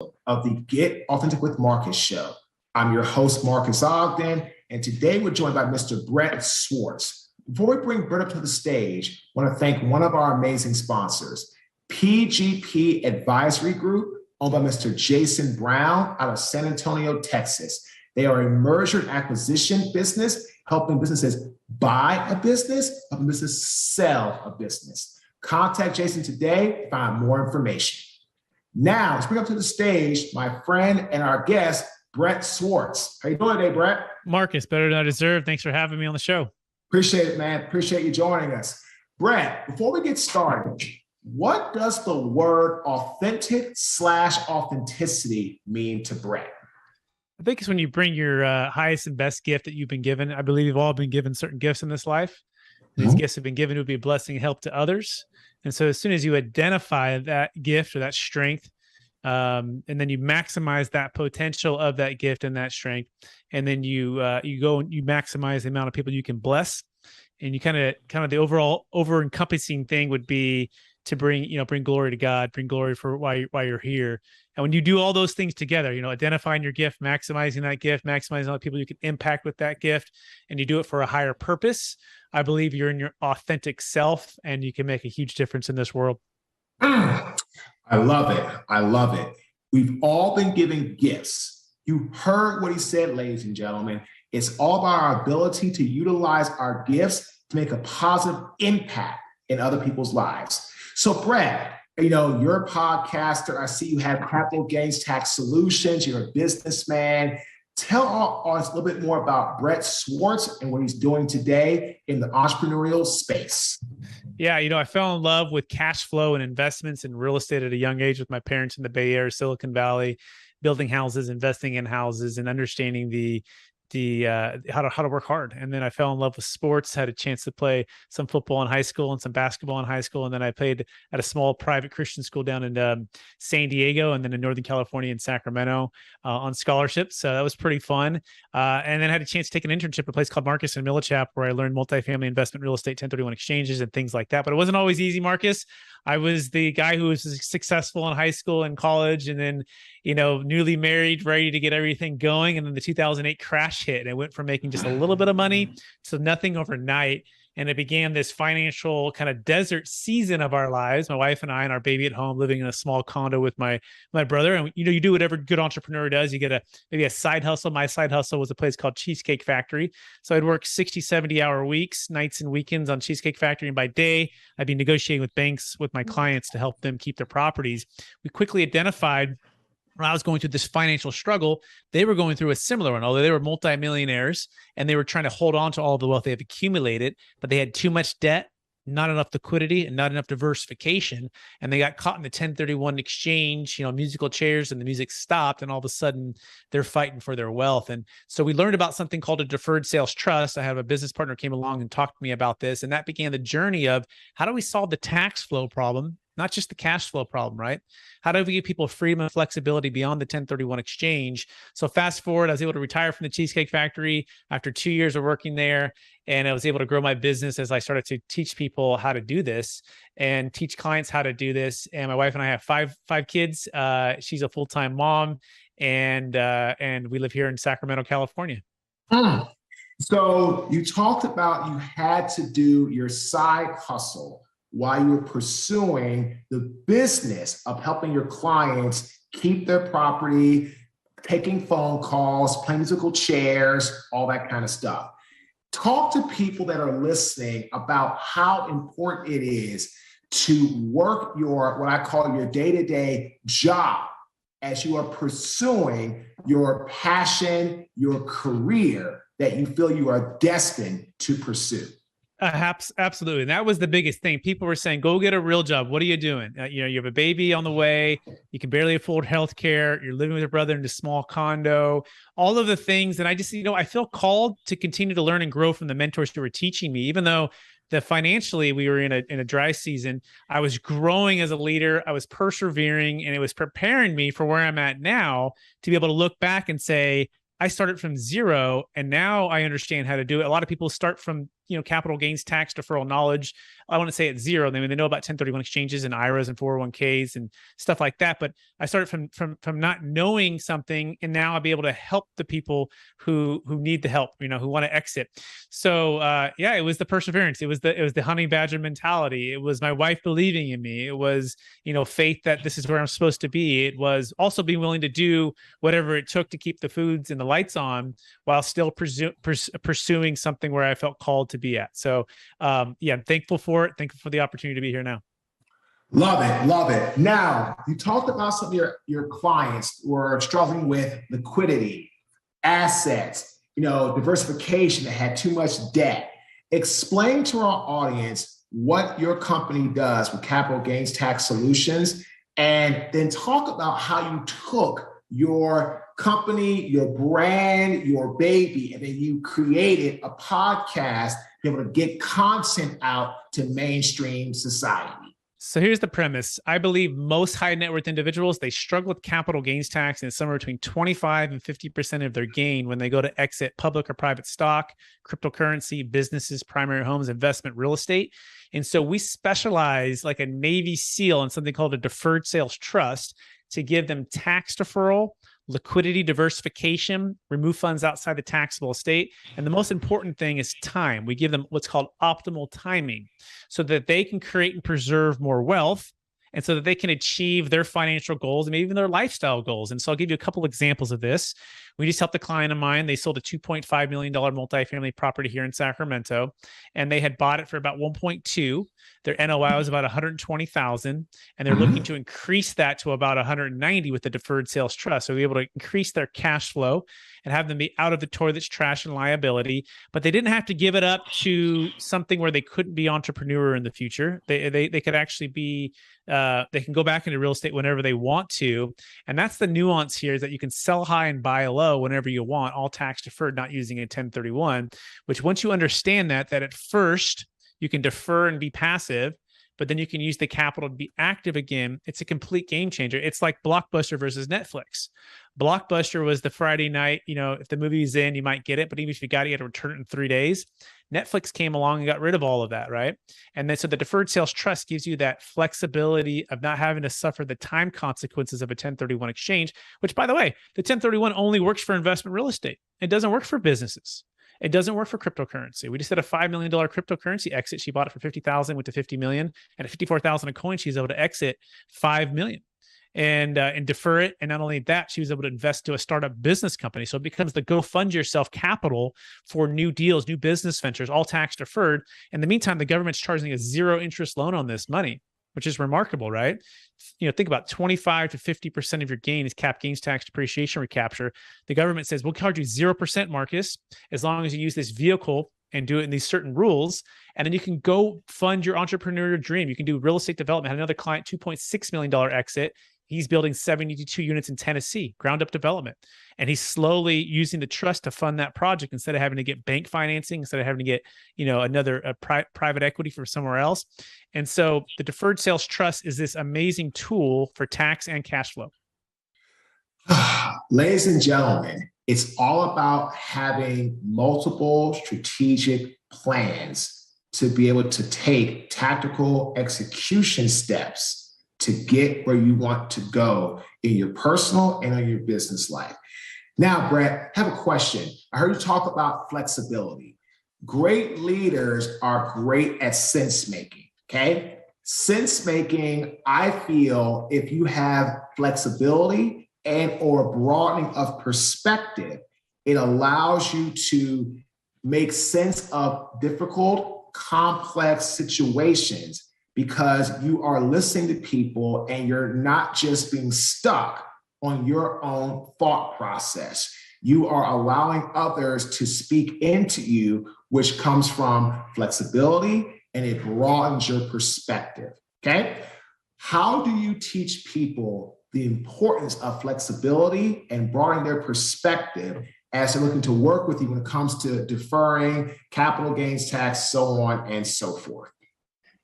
of the Get Authentic with Marques show. I'm your host, Marques Ogden, and today we're joined by Mr. Brett Swarts. Before we bring Brett up to the stage, I want to thank one of our amazing sponsors, PGP Advisory Group, owned by Mr. Jason Brown out of San Antonio, Texas. They are a merger and acquisition business, helping businesses buy a business, helping businesses sell a business. Contact Jason today to find more information. Now, let's bring up to the stage my friend and our guest, Brett Swarts. How you doing today, Brett? Marques, better than I deserve. Thanks for having me on the show. Appreciate it, man. Appreciate you joining us. Brett, before we get started, what does the word authentic/authenticity mean to Brett? I think it's when you bring your highest and best gift that you've been given. I believe we've all been given certain gifts in this life. These gifts have been given to be a blessing and help to others. And so as soon as you identify that gift or that strength, and then you maximize that potential of that gift and that strength, and then you go and you maximize the amount of people you can bless, and you kind of the overall over-encompassing thing would be to bring glory to God, bring glory for why you're here. And when you do all those things together, identifying your gift, maximizing that gift, maximizing all the people you can impact with that gift, and you do it for a higher purpose, I believe you're in your authentic self and you can make a huge difference in this world. I love it. I love it. We've all been given gifts. You heard what he said, ladies and gentlemen. It's all about our ability to utilize our gifts to make a positive impact in other people's lives. So, Brad, you're a podcaster. I see you have capital gains tax solutions. You're a businessman. Tell us a little bit more about Brett Swarts and what he's doing today in the entrepreneurial space. Yeah, I fell in love with cash flow and investments in real estate at a young age with my parents in the Bay Area, Silicon Valley, building houses, investing in houses, and understanding the how to work hard. And then I fell in love with sports, had a chance to play some football in high school and some basketball in high school. And then I played at a small private Christian school down in San Diego and then in Northern California in Sacramento on scholarships. So that was pretty fun. And then I had a chance to take an internship at a place called Marcus and Millichap, where I learned multifamily investment, real estate, 1031 exchanges and things like that. But it wasn't always easy, Marcus. I was the guy who was successful in high school and college, and then, newly married, ready to get everything going. And then the 2008 crash hit, and I went from making just a little bit of money to nothing overnight. And it began this financial kind of desert season of our lives. My wife and I and our baby at home, living in a small condo with my brother. And, you do whatever good entrepreneur does. You get maybe a side hustle. My side hustle was a place called Cheesecake Factory. So I'd work 60, 70-hour weeks, nights and weekends on Cheesecake Factory. And by day, I'd be negotiating with banks with my clients to help them keep their properties. We quickly identified, when I was going through this financial struggle, they were going through a similar one, although they were multimillionaires and they were trying to hold on to all the wealth they have accumulated, but they had too much debt, not enough liquidity, and not enough diversification. And they got caught in the 1031 exchange, musical chairs, and the music stopped. And all of a sudden they're fighting for their wealth. And so we learned about something called a Deferred Sales Trust. I have a business partner came along and talked to me about this. And that began the journey of how do we solve the tax flow problem, not just the cash flow problem, right? How do we give people freedom and flexibility beyond the 1031 exchange? So fast forward, I was able to retire from the Cheesecake Factory after 2 years of working there. And I was able to grow my business as I started to teach people how to do this and teach clients how to do this. And my wife and I have five kids. She's a full-time mom, and we live here in Sacramento, California. So you talked about you had to do your side hustle while you were pursuing the business of helping your clients keep their property, taking phone calls, playing musical chairs, all that kind of stuff. Talk to people that are listening about how important it is to work what I call your day-to-day job as you are pursuing your passion, your career that you feel you are destined to pursue. Absolutely. And that was the biggest thing. People were saying, go get a real job. What are you doing? You have a baby on the way. You can barely afford healthcare. You're living with your brother in a small condo, all of the things. And I just, I feel called to continue to learn and grow from the mentors who were teaching me, even though financially we were in a dry season. I was growing as a leader. I was persevering, and it was preparing me for where I'm at now to be able to look back and say, I started from zero and now I understand how to do it. A lot of people start from capital gains tax deferral knowledge. I want to say it's zero. They know about 1031 exchanges and IRAs and 401ks and stuff like that. But I started from not knowing something, and now I'll be able to help the people who need the help, who want to exit. So it was the perseverance. It was the honey badger mentality. It was my wife believing in me. It was, faith that this is where I'm supposed to be. It was also being willing to do whatever it took to keep the foods and the lights on while still pursuing something where I felt called to be at. So I'm thankful for it. Thankful for the opportunity to be here now. Love it. Love it. Now, you talked about some of your clients were struggling with liquidity, assets, diversification that had too much debt. Explain to our audience what your company does with capital gains tax solutions, and then talk about how you took your company, your brand, your baby, and then you created a podcast to be able to get content out to mainstream society. So here's the premise. I believe most high net worth individuals, they struggle with capital gains tax, and it's somewhere between 25 and 50% of their gain when they go to exit public or private stock, cryptocurrency, businesses, primary homes, investment, real estate. And so we specialize like a Navy SEAL in something called a Deferred Sales Trust to give them tax deferral, liquidity diversification, remove funds outside the taxable estate. And the most important thing is time. We give them what's called optimal timing so that they can create and preserve more wealth, and so that they can achieve their financial goals and maybe even their lifestyle goals. And so I'll give you a couple examples of this. We just helped a client of mine. They sold a $2.5 million multifamily property here in Sacramento, and they had bought it for about 1.2. Their NOI was about 120,000, and they're looking to increase that to about 190 with the Deferred Sales Trust. So we'll be able to increase their cash flow and have them be out of the toilets, trash, and liability. But they didn't have to give it up to something where they couldn't be entrepreneur in the future. They could actually be they can go back into real estate whenever they want to. And that's the nuance here, is that you can sell high and buy low whenever you want, all tax deferred, not using a 1031, which once you understand that at first you can defer and be passive, but then you can use the capital to be active again. It's a complete game changer. It's like Blockbuster versus Netflix. Blockbuster was the Friday night, if the movie's in, you might get it, but even if you got it, you had to return it in 3 days. Netflix came along and got rid of all of that, right? And then so the Deferred Sales Trust gives you that flexibility of not having to suffer the time consequences of a 1031 exchange, which, by the way, the 1031 only works for investment real estate. It doesn't work for businesses. It doesn't work for cryptocurrency. We just did a $5 million cryptocurrency exit. She bought it for 50,000, went to 50 million, and at 54,000 a coin, she's able to exit 5 million and defer it. And not only that, she was able to invest to a startup business company. So it becomes the go fund yourself capital for new deals, new business ventures, all tax deferred. In the meantime, the government's charging a 0 interest loan on this money, which is remarkable, right? Think about 25 to 50% of your gain is cap gains tax depreciation recapture. The government says, we'll charge you 0%, Marcus, as long as you use this vehicle and do it in these certain rules. And then you can go fund your entrepreneurial dream. You can do real estate development. I had another client, $2.6 million exit. He's building 72 units in Tennessee, ground up development. And he's slowly using the trust to fund that project instead of having to get bank financing, instead of having to get, another private equity from somewhere else. And so the Deferred Sales Trust is this amazing tool for tax and cash flow. Ladies and gentlemen, it's all about having multiple strategic plans to be able to take tactical execution steps to get where you want to go in your personal and in your business life. Now, Brett, I have a question. I heard you talk about flexibility. Great leaders are great at sense making, okay? Sense making, I feel, if you have flexibility and or broadening of perspective, it allows you to make sense of difficult, complex situations, because you are listening to people and you're not just being stuck on your own thought process. You are allowing others to speak into you, which comes from flexibility, and it broadens your perspective, okay? How do you teach people the importance of flexibility and broadening their perspective as they're looking to work with you when it comes to deferring, capital gains tax, so on and so forth?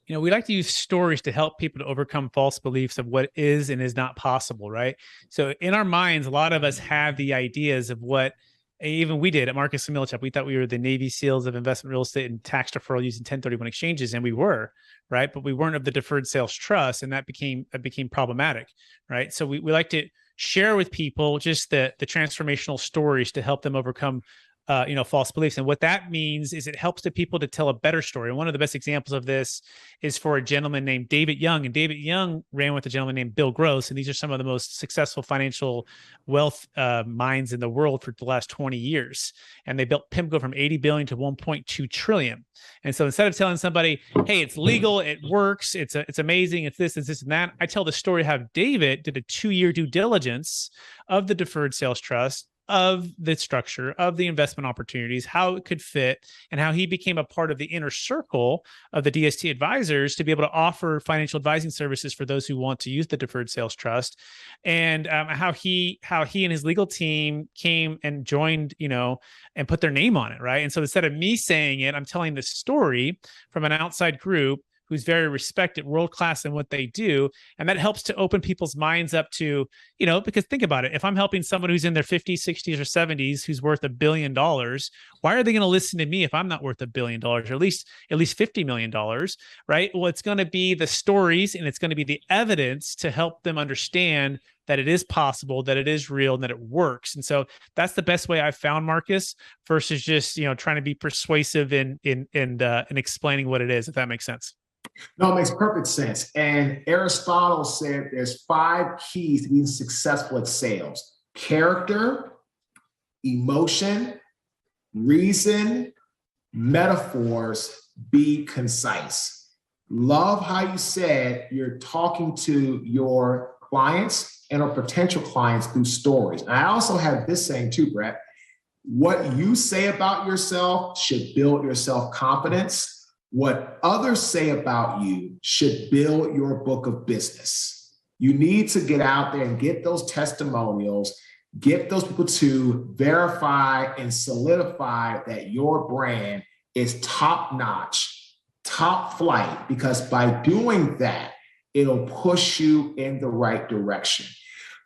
We like to use stories to help people to overcome false beliefs of what is and is not possible, right? So in our minds, a lot of us have the ideas of what even we did at Marcus and Millichap. We thought we were the Navy SEALs of investment real estate and tax deferral using 1031 exchanges, and we were, right? But we weren't of the Deferred Sales Trust, and that became problematic, right? So we like to share with people just the transformational stories to help them overcome false beliefs. And what that means is it helps the people to tell a better story. And one of the best examples of this is for a gentleman named David Young. And David Young ran with a gentleman named Bill Gross. And these are some of the most successful financial wealth minds in the world for the last 20 years. And they built PIMCO from 80 billion to 1.2 trillion. And so instead of telling somebody, hey, it's legal, it works, it's amazing, it's this, and that, I tell the story how David did a 2-year due diligence of the Deferred Sales Trust, of the structure, of the investment opportunities, how it could fit, and how he became a part of the inner circle of the DST advisors to be able to offer financial advising services for those who want to use the Deferred Sales Trust, and how he and his legal team came and joined, and put their name on it, right? And so instead of me saying it, I'm telling the story from an outside group who's very respected, world-class in what they do. And that helps to open people's minds up to, because think about it. If I'm helping someone who's in their 50s, 60s, or 70s, who's worth $1 billion, why are they going to listen to me if I'm not worth $1 billion, or at least $50 million, right? Well, it's going to be the stories and it's going to be the evidence to help them understand that it is possible, that it is real, and that it works. And so that's the best way I've found, Marcus, versus just, trying to be persuasive in explaining what it is, if that makes sense. No, it makes perfect sense. And Aristotle said there's 5 keys to being successful at sales: character, emotion, reason, metaphors, be concise. Love how you said you're talking to your clients and or potential clients through stories. And I also have this saying too, Brett: what you say about yourself should build your self-confidence. What others say about you should build your book of business. You need to get out there and get those testimonials, get those people to verify and solidify that your brand is top-notch, top flight, because by doing that, it'll push you in the right direction.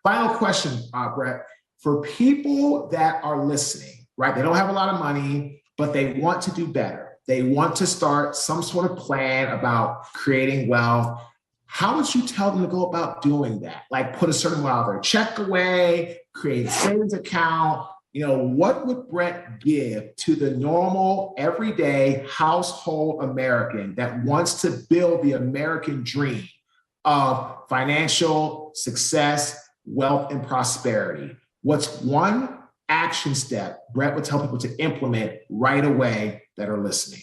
Final question, Brett. For people that are listening, right? They don't have a lot of money, but they want to do better. They want to start some sort of plan about creating wealth. How would you tell them to go about doing that? Like put a certain amount of their check away, create a savings account. What would Brett give to the normal, everyday household American that wants to build the American dream of financial success, wealth, and prosperity? What's one action step Brett would tell people to implement right away that are listening?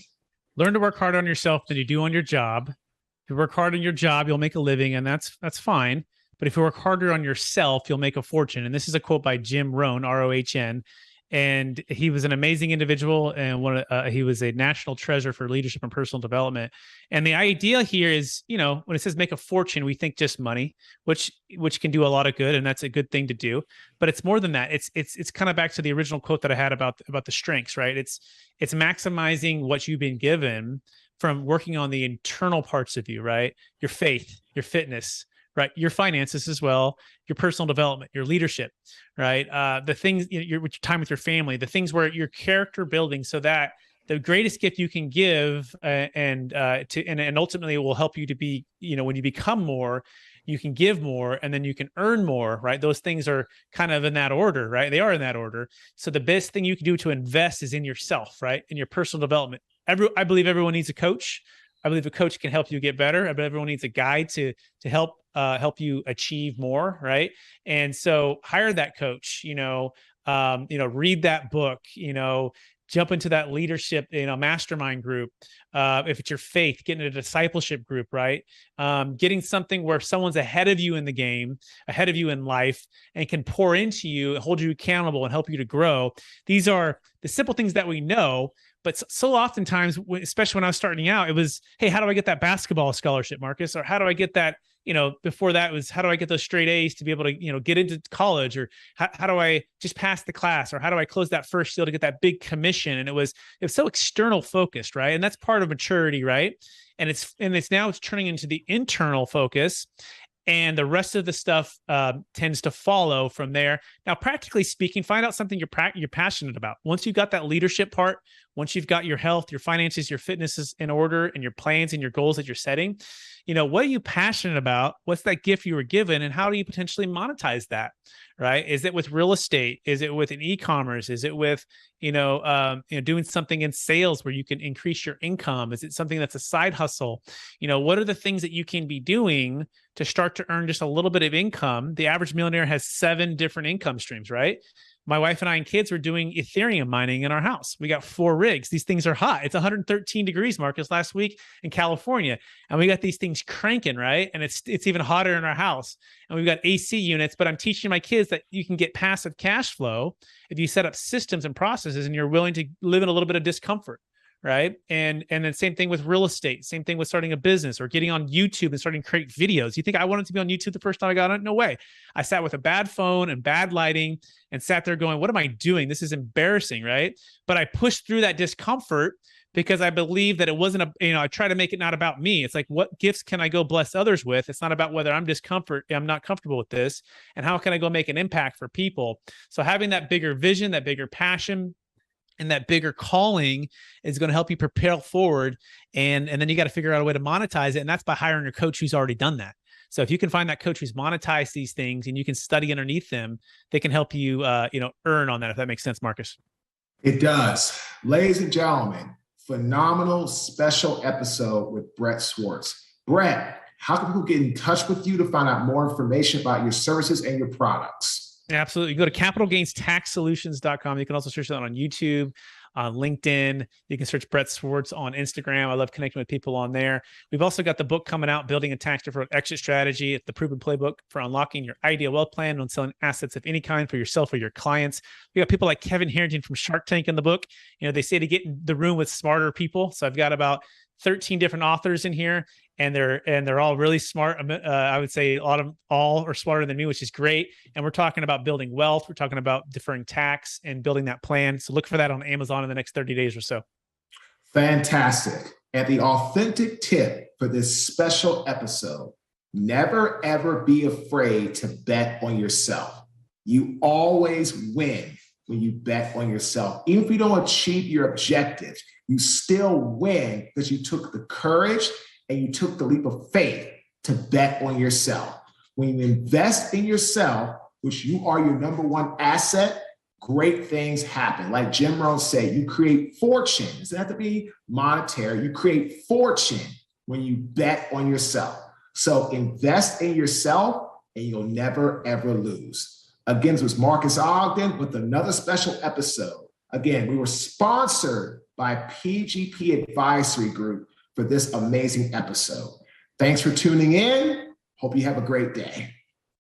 Learn to work harder on yourself than you do on your job. If you work hard on your job, you'll make a living, and that's fine. But if you work harder on yourself, you'll make a fortune. And this is a quote by Jim Rohn, R-O-H-N. And he was an amazing individual, and he was a national treasure for leadership and personal development. And the idea here is, when it says make a fortune, we think just money, which can do a lot of good, and that's a good thing to do. But it's more than that. It's kind of back to the original quote that I had about the strengths, right? It's maximizing what you've been given from working on the internal parts of you, right? Your faith, your fitness, right? Your finances as well, your personal development, your leadership, right? The things, your time with your family, the things where your character building, so that the greatest gift you can give and ultimately it will help you to be, when you become more, you can give more and then you can earn more, right? Those things are kind of in that order, right? They are in that order. So the best thing you can do to invest is in yourself, right? In your personal development. I believe everyone needs a coach. I believe a coach can help you get better. I believe everyone needs a guide to help you achieve more, right? And so hire that coach, read that book, jump into that leadership, mastermind group. If it's your faith, get in a discipleship group, right? Getting something where someone's ahead of you in the game, ahead of you in life, and can pour into you, hold you accountable, and help you to grow. These are the simple things that we know. But so oftentimes, especially when I was starting out, it was, hey, how do I get that basketball scholarship, Marcus? Or how do I get that, before that was, how do I get those straight A's to be able to, get into college? Or how do I just pass the class? Or how do I close that first deal to get that big commission? And it was so external focused, right? And that's part of maturity, right? And it's turning into the internal focus. and the rest of the stuff tends to follow from there. Now, practically speaking, find out something you're passionate about. Once you've got that leadership part, once you've got your health, your finances, your fitness is in order, and your plans and your goals that you're setting, what are you passionate about? What's that gift you were given, and how do you potentially monetize that? Right? Is it with real estate? Is it with an e-commerce? Is it with doing something in sales where you can increase your income? Is it something that's a side hustle? What are the things that you can be doing to start to earn just a little bit of income? The average millionaire has 7 different income streams, right? My wife and I and kids were doing Ethereum mining in our house. We got 4 rigs. These things are hot. It's 113 degrees, Marcus, last week in California. And we got these things cranking, right? And it's even hotter in our house. And we've got AC units, but I'm teaching my kids that you can get passive cash flow if you set up systems and processes and you're willing to live in a little bit of discomfort. Right. And then same thing with real estate, same thing with starting a business or getting on YouTube and starting to create videos. You think I wanted to be on YouTube the first time I got on it? No way. I sat with a bad phone and bad lighting and sat there going, what am I doing? This is embarrassing. Right. But I pushed through that discomfort because I believe that it wasn't I try to make it not about me. It's like, what gifts can I go bless others with? It's not about whether I'm not comfortable with this, and how can I go make an impact for people? So having that bigger vision, that bigger passion, and that bigger calling is going to help you propel forward. And then you got to figure out a way to monetize it. And that's by hiring a coach who's already done that. So if you can find that coach who's monetized these things and you can study underneath them, they can help you, earn on that, if that makes sense, Marcus. It does. Ladies and gentlemen, phenomenal special episode with Brett Swarts. Brett, how can people get in touch with you to find out more information about your services and your products? Absolutely. You go to capitalgainstaxsolutions.com. You can also search that on YouTube, on LinkedIn. You can search Brett Swarts on Instagram. I love connecting with people on there. We've also got the book coming out, Building a Tax Deferred Exit Strategy. It's the proven playbook for unlocking your ideal wealth plan and selling assets of any kind for yourself or your clients. We got people like Kevin Harrington from Shark Tank in the book. They say to get in the room with smarter people. So I've got about 13 different authors in here, and they're all really smart. I would say all are smarter than me, which is great. And we're talking about building wealth. We're talking about deferring tax and building that plan. So look for that on Amazon in the next 30 days or so. Fantastic. And the authentic tip for this special episode: never, ever be afraid to bet on yourself. You always win when you bet on yourself. Even if you don't achieve your objectives, you still win because you took the courage and you took the leap of faith to bet on yourself. When you invest in yourself, which you are your number one asset, great things happen. Like Jim Rohn said, you create fortune. It doesn't have to be monetary. You create fortune when you bet on yourself. So invest in yourself and you'll never, ever lose. Again, this was Marques Ogden with another special episode. Again, we were sponsored by PGP Advisory Group for this amazing episode. Thanks for tuning in. Hope you have a great day.